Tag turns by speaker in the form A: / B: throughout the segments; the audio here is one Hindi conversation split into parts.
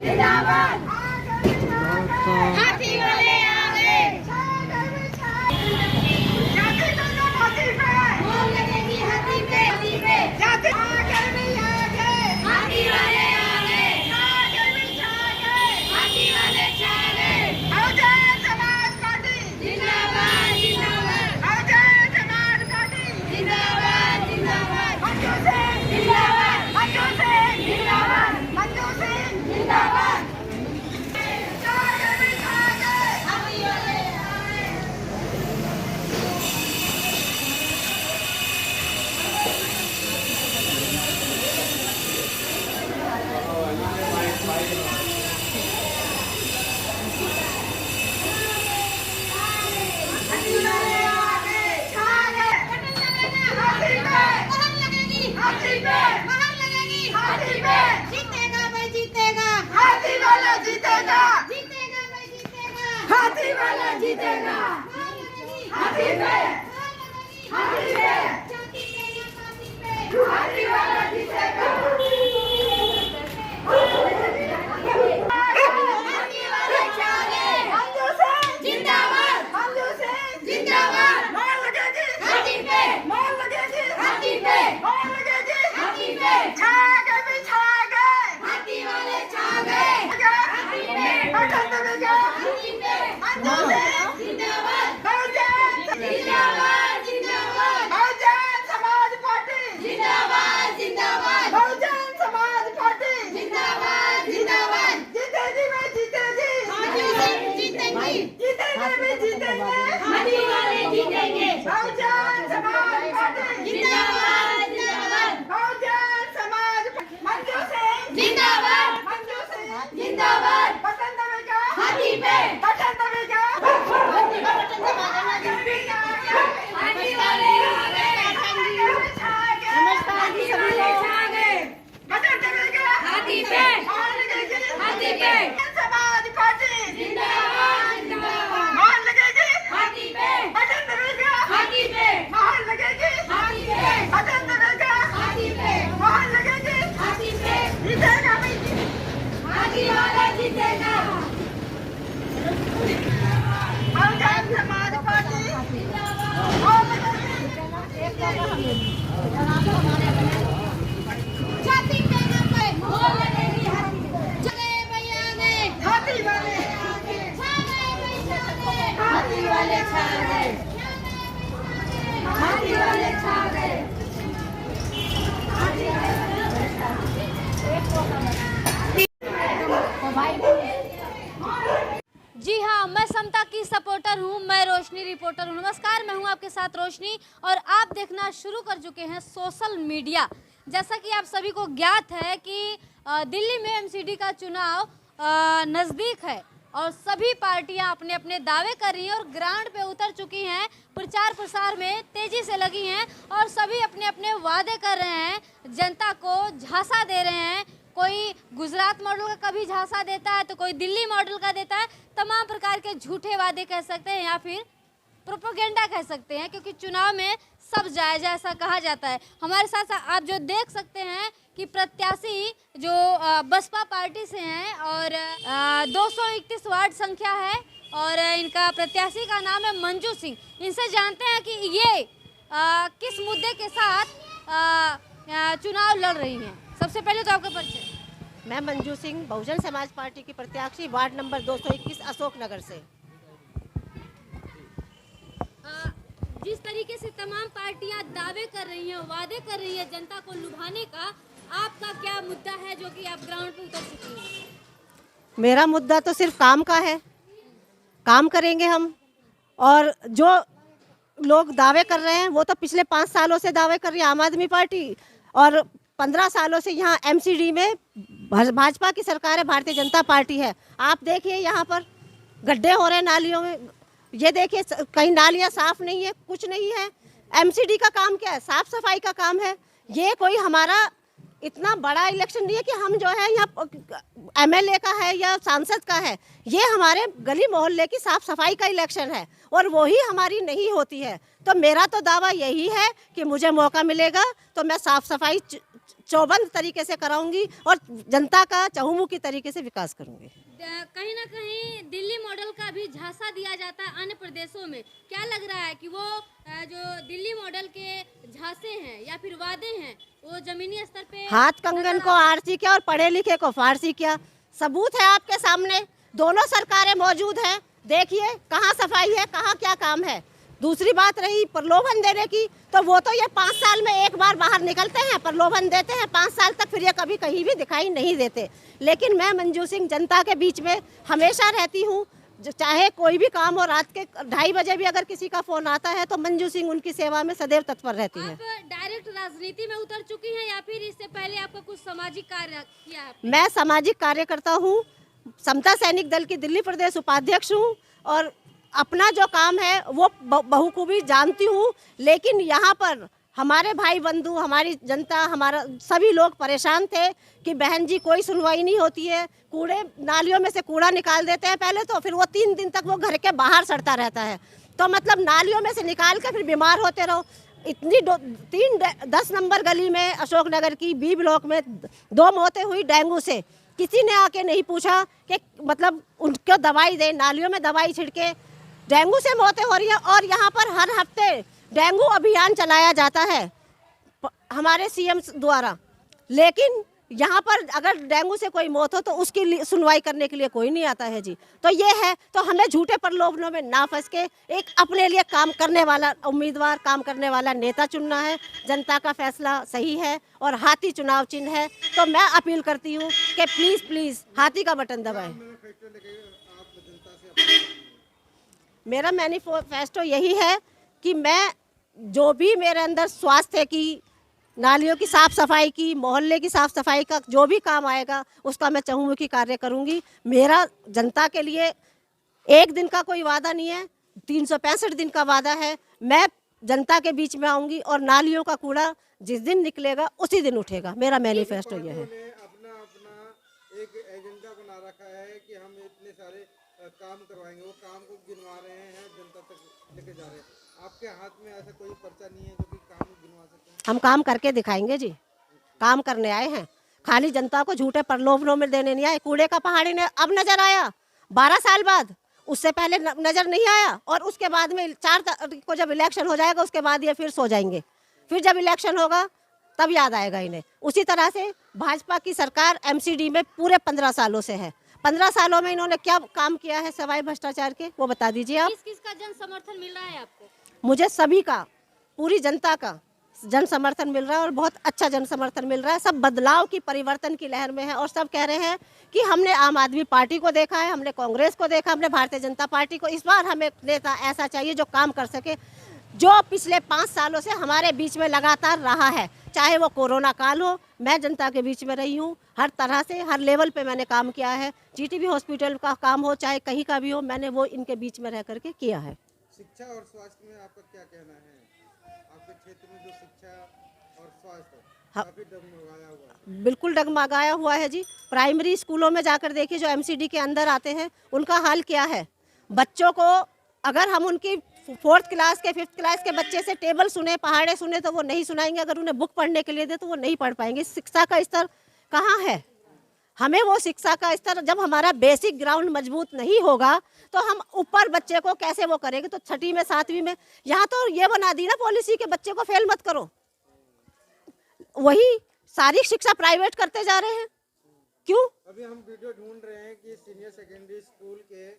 A: जिंदाबाद। हाथी वाले आ गए। जाति दोनों हाथी पे। मोहर लगेगी हाथी पे। हाथी पे। जाति गर्मी आ गए। हाथी वाले आ गए। गर्मी छा गए। हाथी वाले छा गए। बहुजन समाज पार्टी जिंदाबाद जिंदाबाद। बहुजन समाज पार्टी जिंदाबाद जिंदाबाद। मंजू सिंह जिंदाबाद। मंजू सिंह जिंदाबाद। मंजू सिंह जिंदाबाद। जीतेगा भाई जीतेगा। हाथी वाला जीतेगा। जीतेगा भाई जीतेगा। हाथी वाला जीतेगा। हाथी पे। हाथी पे। हाथी वाला जीतेगा। हाथी वाले चाले। मंजू सिंह जिंदाबाद। मंजू सिंह जिंदाबाद। मोहर लगेगी हाथी पे। मोहर लगेगी हाथी पे। मोहर लगेगी हाथी पे। छा गए छा गए। हाथी वाले छा गए। हाथी पे। पसंद मिलेगा हाथी पे। मंजू सिंह जिंदाबाद। बहुजन जिंदाबाद जिंदाबाद। बहुजन समाज पार्टी जिंदाबाद जिंदाबाद। बहुजन समाज पार्टी जिंदाबाद जिंदाबाद। जीतेगी मैं जीतेगी। हाथी सिंह जीतेगी। जीतेगी मैं जीतेंगे। हाथी वाले जीतेंगे। बहुजन समाज पार्टी जिंदाबाद जिंदाबाद। बहुजन समाज मंजू सिंह जिंदाबाद। मंजू सिंह जिंदाबाद। बटन दबेगा हाथी पे। बटन दबेगा हाथी पे। बटन दबाना हाथी वाले आ गए। नमस्कार जी सभी लोग। बटन दबेगा हाथी पे। हाथी पे। समाज पार्टी जिंदाबाद जिंदाबाद। मोहर लगेगी हाथी पे। बटन दबेगा हाथी पे। मोहर लगेगी हाथी पे। बटन दबेगा हाथी पे। मोहर लगेगी हाथी पे। जीतेगा भाई हाथी वाला जीतेगा। बहुजन समाज पार्टी मोहर लगेगी। जाति पे ना पे मोहर लगेगी हाथी पे। चले भैया गए हाथी वाले आ गए। छा गए भाई छा गए। हाथी वाले छा गए। हाथी वाले छा गए।
B: जी हाँ, मैं समता की सपोर्टर हूँ, मैं रोशनी रिपोर्टर हूँ। नमस्कार, मैं हूँ आपके साथ रोशनी और आप देखना शुरू कर चुके हैं सोशल मीडिया। जैसा कि आप सभी को ज्ञात है कि दिल्ली में एमसीडी का चुनाव नज़दीक है और सभी पार्टियां अपने अपने दावे कर रही हैं और ग्राउंड पे उतर चुकी हैं, प्रचार प्रसार में तेजी से लगी हैं और सभी अपने अपने वादे कर रहे हैं, जनता को झांसा दे रहे हैं। कोई गुजरात मॉडल का कभी झांसा देता है तो कोई दिल्ली मॉडल का देता है। तमाम प्रकार के झूठे वादे कह सकते हैं या फिर प्रोपेगेंडा कह सकते हैं, क्योंकि चुनाव में सब जायज़ ऐसा कहा जाता है। हमारे साथ आप जो देख सकते हैं कि प्रत्याशी जो बसपा पार्टी से हैं और 231 वार्ड संख्या है और इनका प्रत्याशी का नाम है मंजू सिंह। इनसे जानते हैं कि ये किस मुद्दे के साथ चुनाव लड़ रही हैं। सबसे पहले तो आपका परिचय।
C: मैं मंजू सिंह, बहुजन समाज पार्टी की प्रत्याशी, वार्ड नंबर 221 अशोक नगर से।
B: जिस तरीके से तमाम पार्टियां दावे कर रही हैं, वादे कर रही है जनता को लुभाने का, आपका क्या मुद्दा है जो कि आप ग्राउंड पे उतर चुकी हैं?
C: मेरा मुद्दा तो सिर्फ काम का है। काम करेंगे हम, और जो लोग दावे कर रहे हैं वो तो पिछले 5 सालों से दावे कर रही है आम आदमी पार्टी, और 15 सालों से यहाँ एमसीडी में भाजपा की सरकार है, भारतीय जनता पार्टी है। आप देखिए यहाँ पर गड्ढे हो रहे हैं नालियों में, ये देखिए कहीं नालियाँ साफ नहीं है, कुछ नहीं है। एमसीडी का काम क्या है? साफ सफाई का काम है। ये कोई हमारा इतना बड़ा इलेक्शन नहीं है कि हम जो है यहाँ एमएलए का है या सांसद का है। ये हमारे गली मोहल्ले की साफ सफाई का इलेक्शन है और वही हमारी नहीं होती है। तो मेरा तो दावा यही है कि मुझे मौका मिलेगा तो मैं साफ सफाई चौबंद तरीके से कराऊंगी और जनता का चहुमुखी तरीके से विकास करूंगी।
B: कहीं ना कहीं दिल्ली मॉडल का भी झांसा दिया जाता है अन्य प्रदेशों में। क्या लग रहा है कि वो जो दिल्ली मॉडल के झांसे हैं या फिर वादे हैं वो जमीनी स्तर पे
C: हाथ कंगन को आरसी किया और पढ़े लिखे को फारसी किया। सबूत है आपके सामने, दोनों सरकारें मौजूद हैं। देखिए कहाँ सफाई है, कहाँ क्या काम है। दूसरी बात रही प्रलोभन देने की, तो वो तो ये 5 साल में एक बार बाहर निकलते हैं, प्रलोभन देते हैं 5 साल तक, फिर ये कभी कहीं भी दिखाई नहीं देते। लेकिन मैं मंजू सिंह जनता के बीच में हमेशा रहती हूँ। चाहे कोई भी काम हो, रात के 2:30 बजे भी अगर किसी का फोन आता है तो मंजू सिंह उनकी सेवा में सदैव तत्पर रहती है।
B: आप डायरेक्ट राजनीति में उतर चुकी हैं या फिर इससे पहले आपका कुछ सामाजिक कार्य किया है?
C: मैं सामाजिक कार्यकर्ता हूँ, समता सैनिक दल की दिल्ली प्रदेश उपाध्यक्ष हूँ और अपना जो काम है वो बखूबी जानती हूँ। लेकिन यहाँ पर हमारे भाई बंधु, हमारी जनता, हमारा सभी लोग परेशान थे कि बहन जी कोई सुनवाई नहीं होती है। कूड़े नालियों में से कूड़ा निकाल देते हैं पहले तो, फिर वो 3 दिन तक वो घर के बाहर सड़ता रहता है। तो मतलब नालियों में से निकाल के फिर बीमार होते रहो। इतनी 10 नंबर गली में अशोकनगर की बी ब्लॉक में 2 मौतें हुई डेंगू से। किसी ने आके नहीं पूछा कि मतलब उनको दवाई दे, नालियों में दवाई छिड़के, डेंगू से मौतें हो रही हैं। और यहाँ पर हर हफ्ते डेंगू अभियान चलाया जाता है हमारे सीएम द्वारा, लेकिन यहाँ पर अगर डेंगू से कोई मौत हो तो उसकी सुनवाई करने के लिए कोई नहीं आता है जी। तो ये है, तो हमें झूठे प्रलोभनों में ना फंस के एक अपने लिए काम करने वाला उम्मीदवार, काम करने वाला नेता चुनना है। जनता का फैसला सही है और हाथी चुनाव चिन्ह है। तो मैं अपील करती हूँ कि प्लीज़ प्लीज़ हाथी का बटन दबाएं। मेरा मैनिफेस्टो यही है कि मैं जो भी मेरे अंदर स्वास्थ्य की, नालियों की साफ सफाई की, मोहल्ले की साफ सफाई का जो भी काम आएगा उसका मैं चहुमुखी कार्य करूंगी। मेरा जनता के लिए एक दिन का कोई वादा नहीं है, 365 दिन का वादा है। मैं जनता के बीच में आऊंगी और नालियों का कूड़ा जिस दिन निकलेगा उसी दिन उठेगा। मेरा मैनिफेस्टो यह है।
D: अपना एक एजेंडा बना रखा है कि हम इतने सारे काम करवाएंगे, वो काम को गिनवा रहे हैं, जनता तक लेके जा रहे हैं। आपके हाथ में ऐसा कोई पर्चा नहीं है जो कि काम गिनवा सकते हैं?
C: हम काम करके दिखाएंगे जी, काम करने आए हैं, खाली जनता को झूठे प्रलोभनों में देने नहीं आए। कूड़े का पहाड़ इन्हें अब नजर आया 12 साल बाद, उससे पहले नजर नहीं आया। और उसके बाद में 4 तारीख को जब इलेक्शन हो जाएगा उसके बाद ये फिर सो जाएंगे, फिर जब इलेक्शन होगा तब याद आएगा इन्हें। उसी तरह से भाजपा की सरकार एमसीडी में पूरे 15 सालों से है। 15 सालों में इन्होंने क्या काम किया है सवाई भ्रष्टाचार के, वो बता दीजिए आप।
B: किस का जन समर्थन मिल रहा है आपको?
C: मुझे सभी का, पूरी जनता का जन समर्थन मिल रहा है और बहुत अच्छा जन समर्थन मिल रहा है। सब बदलाव की, परिवर्तन की लहर में है और सब कह रहे हैं कि हमने आम आदमी पार्टी को देखा है, हमने कांग्रेस को देखा, हमने भारतीय जनता पार्टी को। इस बार हमें नेता ऐसा चाहिए जो काम कर सके, जो पिछले 5 सालों से हमारे बीच में लगातार रहा है। चाहे वो कोरोना काल हो, मैं जनता के बीच में रही हूँ, हर तरह से हर लेवल पे मैंने काम किया है। जीटीबी हॉस्पिटल का काम हो, चाहे कहीं का भी हो, मैंने वो इनके बीच में रह करके किया है।
D: शिक्षा और स्वास्थ्य में आपका क्या कहना है? आपके क्षेत्र में जो शिक्षा और स्वास्थ्य काफी डगमगाया हुआ है।
C: बिल्कुल डगमगाया हुआ है जी। प्राइमरी स्कूलों में जाकर देखिए, जो एमसीडी के अंदर आते हैं उनका हाल क्या है। बच्चों को अगर हम उनकी 4th क्लास के 5th क्लास के बच्चे से टेबल सुने, पहाड़े सुने तो वो नहीं सुनाएंगे। अगर उन्हें बुक पढ़ने के लिए दे तो वो नहीं पढ़ पाएंगे। शिक्षा का स्तर कहाँ है? हमें वो शिक्षा का स्तर, जब हमारा बेसिक ग्राउंड मजबूत नहीं होगा तो हम ऊपर बच्चे को कैसे वो करेंगे। तो 6वीं में 7वीं में यहाँ तो ये बना दी ना पॉलिसी के बच्चे को फेल मत करो, वही सारी शिक्षा प्राइवेट करते जा रहे हैं। क्यों?
D: अभी हम वीडियो ढूंढ रहे हैं कि सीनियर सेकेंडरी स्कूल के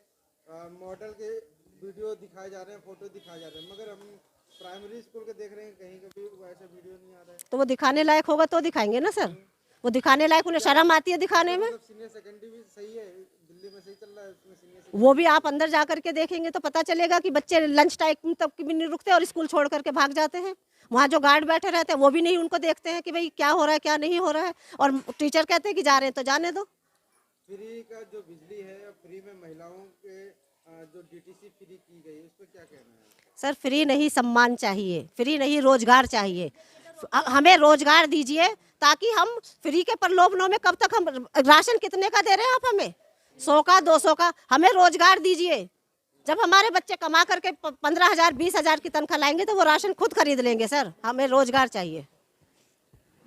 D: मॉडल के वीडियो दिखाए जा रहे हैं, फोटो दिखाए जा रहे हैं, मगर हम प्राइमरी स्कूल के देख रहे हैं कहीं का भी वैसा वीडियो नहीं आ रहा है।
C: तो वो दिखाने लायक होगा तो दिखाएंगे ना सर। वो दिखाने लायक, उन्हें शर्म आती है दिखाने में।
D: सीनियर सेकेंडरी भी सही है, दिल्ली में सही चल रहा है उसमें सीनियर।
C: वो भी आप अंदर जा करके देखेंगे तो पता चलेगा कि बच्चे लंच टाइम तक भी नहीं रुकते और स्कूल छोड़ करके भाग जाते हैं। वहाँ जो गार्ड बैठे रहते हैं वो भी नहीं उनको देखते हैं कि भाई क्या हो रहा है क्या नहीं हो रहा है, और टीचर कहते हैं कि जा रहे हैं तो जाने दो।
D: फ्री का जो बिजली है, फ्री में महिलाओं के जो डीटीसी फ्री की गई, उस पर क्या कहना है?
C: सर फ्री नहीं, सम्मान चाहिए, फ्री नहीं रोजगार चाहिए। हमें रोजगार दीजिए ताकि हम फ्री के प्रलोभनों में कब तक, हम राशन कितने का दे रहे हैं आप हमें, 100 का 200 का, हमें रोजगार दीजिए। जब हमारे बच्चे कमा करके 15,000 20,000 की तनख्वाह लाएंगे तो वो राशन खुद खरीद लेंगे। सर हमें रोजगार चाहिए।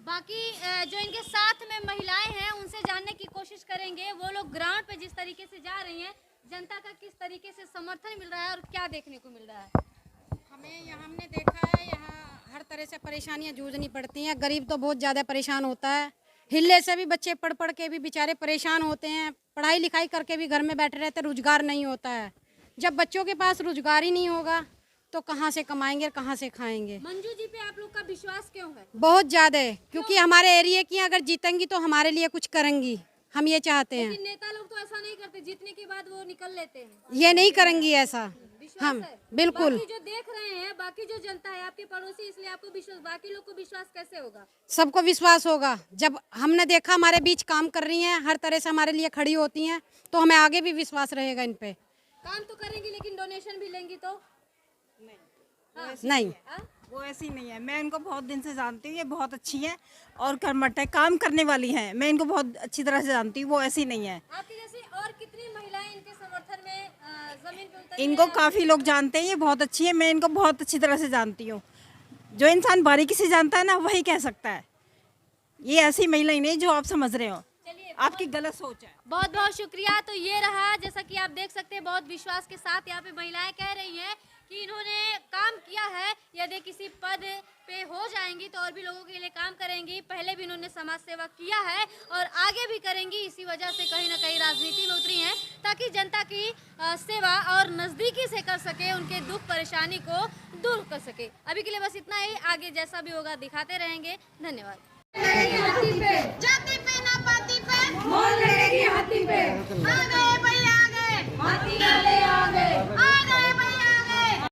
B: बाकी जो इनके साथ में महिलाएं हैं उनसे जानने की कोशिश करेंगे, वो लोग ग्राउंड पे जिस तरीके से जा रही हैं, जनता का किस तरीके से समर्थन मिल रहा है और क्या देखने को मिल रहा है।
E: हमने देखा है यहाँ हर तरह से परेशानियाँ जूझनी पड़ती हैं। गरीब तो बहुत ज़्यादा परेशान होता है, हिल्ले से भी बच्चे पढ़ पढ़ के भी बेचारे परेशान होते हैं, पढ़ाई लिखाई करके भी घर में बैठे रहते, रोजगार नहीं होता है। जब बच्चों के पास रोजगार ही नहीं होगा तो कहाँ से कमाएंगे, कहाँ से खाएंगे।
B: मंजू जी पे आप लोग का विश्वास क्यों है?
E: बहुत ज़्यादा है, क्योंकि हमारे एरिया की अगर जीतेंगी तो हमारे लिए कुछ करेंगी, हम ये चाहते हैं।
B: लेकिन नेता लोग तो ऐसा नहीं करते, जीतने के बाद वो निकल लेते हैं।
E: ये नहीं करेंगी ऐसा,
B: विश्वास
E: हम
B: है?
E: बिल्कुल।
B: बाकी जो देख रहे हैं, बाकी जो जनता है आपके पड़ोसी, इसलिए आपको विश्वास, बाकी लोग को विश्वास कैसे होगा?
E: सबको विश्वास होगा जब हमने देखा हमारे बीच काम कर रही हैं, हर तरह से हमारे लिए खड़ी होती हैं, तो हमें आगे भी विश्वास रहेगा इन पे।
B: काम तो करेंगी लेकिन डोनेशन भी लेंगी तो
E: नहीं,
F: वो ऐसी नहीं है। मैं इनको बहुत दिन से जानती हूँ, ये बहुत अच्छी हैं और कर्मठ है, काम करने वाली हैं। मैं इनको बहुत अच्छी तरह से जानती हूँ, वो ऐसी नहीं है।
B: आपकी जैसी और कितनी महिलाएं इनके समर्थन में जमीन पे उतरी
F: इनको
B: हैं?
F: काफ़ी लोग जानते हैं, ये बहुत अच्छी है। मैं इनको बहुत अच्छी तरह से जानती हूँ। जो इंसान बारीकी से जानता है ना, वही कह सकता है। ये ऐसी महिला ही नहीं जो आप समझ रहे हो, आपकी गलत सोच है।
B: बहुत बहुत शुक्रिया। तो ये रहा, जैसा कि आप देख सकते हैं, बहुत विश्वास के साथ यहाँ पे महिलाएं कह रही हैं कि इन्होंने काम किया है, यदि किसी पद पे हो जाएंगी तो और भी लोगों के लिए काम करेंगी। पहले भी इन्होंने समाज सेवा किया है और आगे भी करेंगी। इसी वजह से कहीं ना कहीं राजनीति में उतरी हैं, ताकि जनता की सेवा और नज़दीकी से कर सके, उनके दुख परेशानी को दूर कर सके। अभी के लिए बस इतना ही, आगे जैसा भी होगा दिखाते रहेंगे। धन्यवाद।
A: जाति पे ना पाती पे, मोल लगेगी हाथी पे। आ गए भैया आ गए, हाथी डाले